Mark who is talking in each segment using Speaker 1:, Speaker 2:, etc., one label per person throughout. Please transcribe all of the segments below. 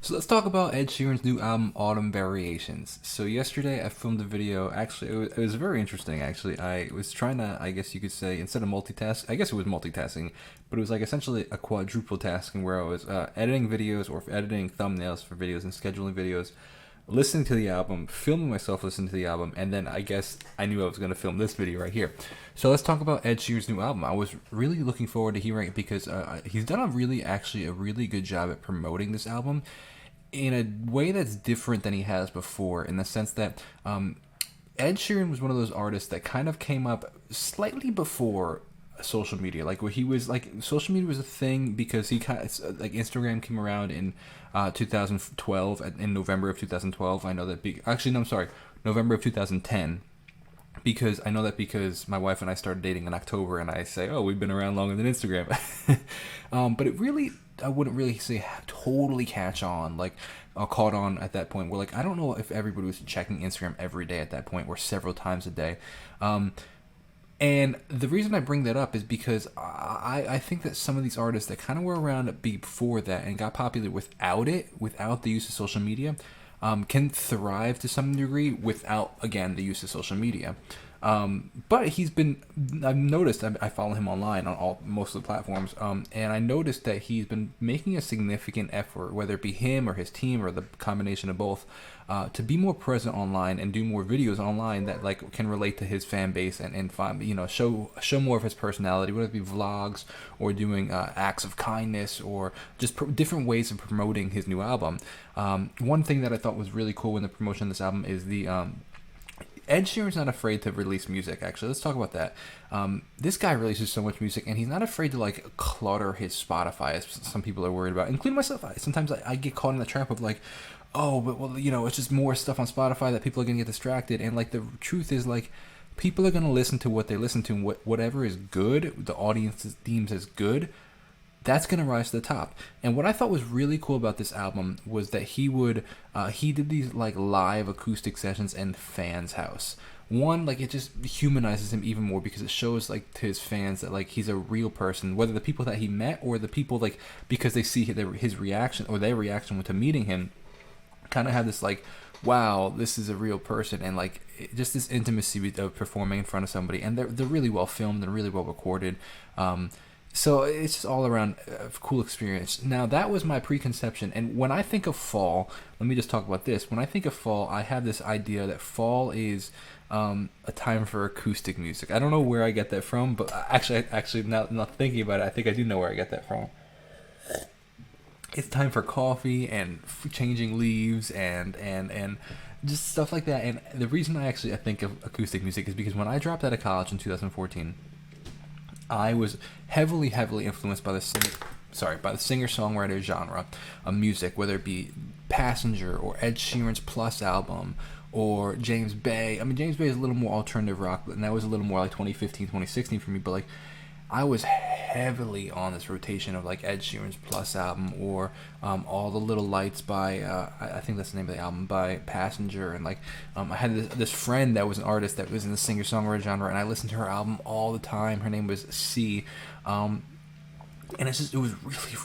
Speaker 1: So let's talk about Ed Sheeran's new album, Autumn Variations. So yesterday I filmed a video. Actually, it was very interesting. Actually, I was trying to, I guess you could say, instead of multitask, I guess it was multitasking, but it was like essentially a quadruple tasking where I was editing videos or editing thumbnails for videos and scheduling videos, listening to the album, filming myself listening to the album, and then I guess I knew I was going to film this video right here. So let's talk about Ed Sheeran's new album. I was really looking forward to hearing it because he's done a really good job at promoting this album in a way that's different than he has before, in the sense that Ed Sheeran was one of those artists that kind of came up slightly before social media. Like where he was like social media was a thing because he kind of like Instagram came around in 2012 in November of 2012. I know that. Actually, no, I'm sorry, November of 2010. Because I know that because my wife and I started dating in October, and I say, "Oh, we've been around longer than Instagram." But it really, I wouldn't really say totally catch on, like caught on at that point. Where like I don't know if everybody was checking Instagram every day at that point, or several times a day. And the reason I bring that up is because I think that some of these artists that kind of were around before that and got popular without it, without the use of social media, can thrive to some degree without, again, the use of social media. But I've noticed, I follow him online on most of the platforms, and I noticed that he's been making a significant effort, whether it be him or his team or the combination of both, to be more present online and do more videos online that like can relate to his fan base and find, show more of his personality, whether it be vlogs or doing acts of kindness or just different ways of promoting his new album. One thing that I thought was really cool in the promotion of this album is the Ed Sheeran's not afraid to release music. Actually, let's talk about that. This guy releases so much music, and he's not afraid to like clutter his Spotify, as some people are worried about, including myself. Sometimes I get caught in the trap of like, oh, but well, it's just more stuff on Spotify that people are gonna get distracted. And like the truth is, like, people are gonna listen to what they listen to, and whatever is good, the audience deems as good, that's gonna rise to the top. And what I thought was really cool about this album was that he did these like live acoustic sessions in fans' house. One, like, it just humanizes him even more because it shows like to his fans that like he's a real person, whether the people that he met or the people like because they see his reaction or their reaction to meeting him, kind of have this like, wow, this is a real person, and like just this intimacy of performing in front of somebody, and they're really well filmed and really well recorded. So it's just all around a cool experience. Now, that was my preconception. And when I think of fall, let me just talk about this. When I think of fall, I have this idea that fall is a time for acoustic music. I don't know where I get that from, but actually, now not thinking about it, I think I do know where I get that from. It's time for coffee and changing leaves and just stuff like that. And the reason I think of acoustic music is because when I dropped out of college in 2014, I was heavily influenced by the singer-songwriter genre of music, whether it be Passenger or Ed Sheeran's Plus album or James Bay. I mean, James Bay is a little more alternative rock, and that was a little more like 2015, 2016 for me. But like, I was heavily on this rotation of like Ed Sheeran's Plus album or All the Little Lights by I think that's the name of the album, by Passenger. And like I had this friend that was an artist that was in the singer-songwriter genre, and I listened to her album all the time. Her name was C. And it was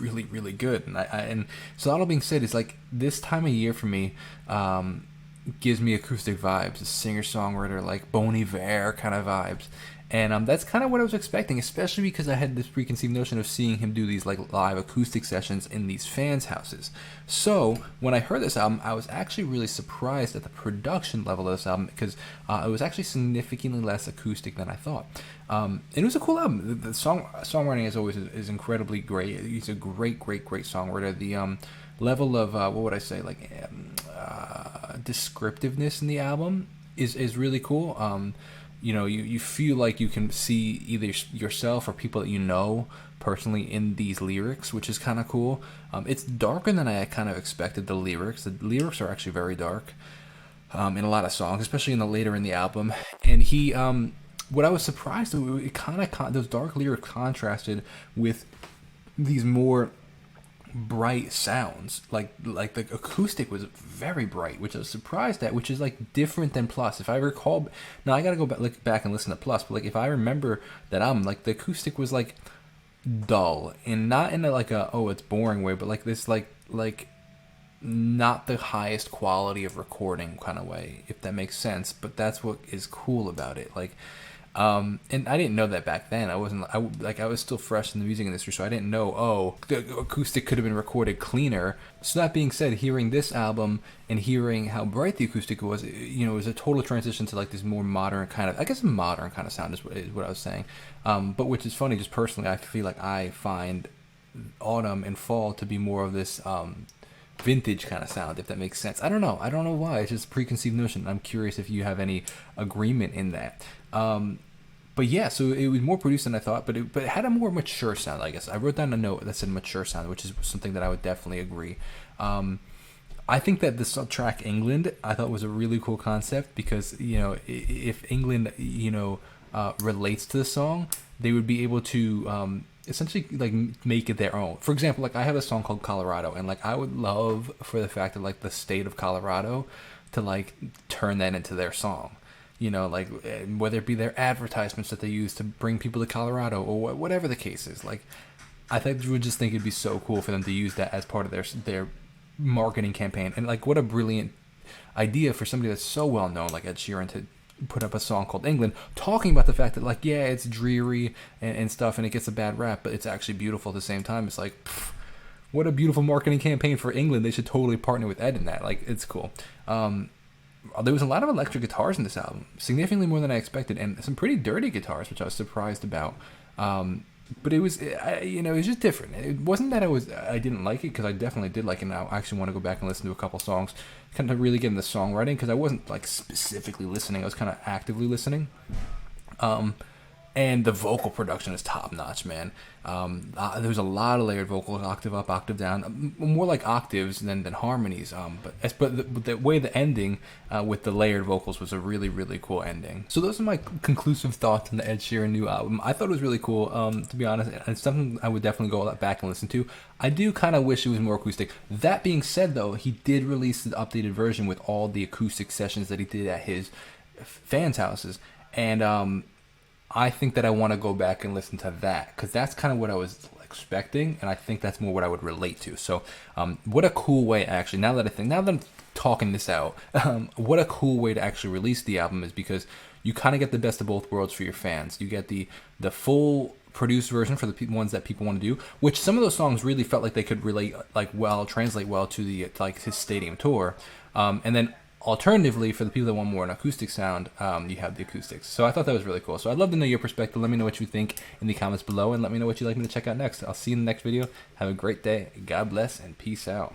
Speaker 1: really good. And so that all being said, is like this time of year for me gives me acoustic vibes, a singer-songwriter like Bon Iver kind of vibes. And that's kind of what I was expecting, especially because I had this preconceived notion of seeing him do these like live acoustic sessions in these fans' houses. So when I heard this album, I was actually really surprised at the production level of this album because it was actually significantly less acoustic than I thought. And it was a cool album. The songwriting, as always, is incredibly great. He's a great songwriter. The level of what would I say, like descriptiveness in the album is really cool. You feel like you can see either yourself or people that you know personally in these lyrics, which is kind of cool. It's darker than I kind of expected. The lyrics are actually very dark in a lot of songs, especially later in the album. And he, what I was surprised, it kind of those dark lyrics contrasted with these more bright sounds. Like the acoustic was very bright, which I was surprised at, which is like different than Plus. If I recall, now I gotta go back and listen to Plus, but like if I remember that album, like the acoustic was like dull, and not in a like a, oh, it's boring way, but like this like not the highest quality of recording kind of way, if that makes sense. But that's what is cool about it. Like, and I didn't know that back then. I was still fresh in the music industry, so I didn't know, oh, the acoustic could have been recorded cleaner. So that being said, hearing this album and hearing how bright the acoustic was, it was a total transition to like this more modern kind of, I guess, modern kind of sound is what I was saying. But which is funny, just personally, I feel like I find autumn and fall to be more of this vintage kind of sound, if that makes sense. I don't know why. It's just a preconceived notion. I'm curious if you have any agreement in that. But yeah, so it was more produced than I thought, but it had a more mature sound, I guess. I wrote down a note that said mature sound, which is something that I would definitely agree. I think that the subtrack England, I thought was a really cool concept, because, if England, relates to the song, they would be able to essentially like make it their own. For example, like I have a song called Colorado, and like I would love for the fact that like the state of Colorado to like turn that into their song. Like whether it be their advertisements that they use to bring people to Colorado, or whatever the case is. Like, I would just think it'd be so cool for them to use that as part of their marketing campaign. And like, what a brilliant idea for somebody that's so well known, like Ed Sheeran, to put up a song called England, talking about the fact that like, yeah, it's dreary and stuff, and it gets a bad rap, but it's actually beautiful at the same time. It's like, what a beautiful marketing campaign for England. They should totally partner with Ed in that. Like, it's cool. There was a lot of electric guitars in this album, significantly more than I expected, and some pretty dirty guitars, which I was surprised about. But it was, it was just different. It wasn't that I didn't like it, because I definitely did like it, and I actually want to go back and listen to a couple songs, kind of really get into songwriting, because I wasn't like specifically listening, I was kind of actively listening. And the vocal production is top notch, man. There's a lot of layered vocals, octave up, octave down, more like octaves than harmonies. But the way the ending with the layered vocals was a really, really cool ending. So those are my conclusive thoughts on the Ed Sheeran new album. I thought it was really cool, to be honest. It's something I would definitely go back and listen to. I do kind of wish it was more acoustic. That being said, though, he did release the updated version with all the acoustic sessions that he did at his fans' houses, and I think that I want to go back and listen to that, because that's kind of what I was expecting, and I think that's more what I would relate to. So, what a cool way, actually, now that I'm talking this out, what a cool way to actually release the album is, because you kind of get the best of both worlds for your fans. You get the full produced version for the ones that people want to do, which some of those songs really felt like they could relate, translate well to the his stadium tour, and then alternatively, for the people that want more an acoustic sound, you have the acoustics. So I thought that was really cool. So I'd love to know your perspective. Let me know what you think in the comments below, and let me know what you'd like me to check out next. I'll see you in the next video. Have a great day. God bless, and peace out.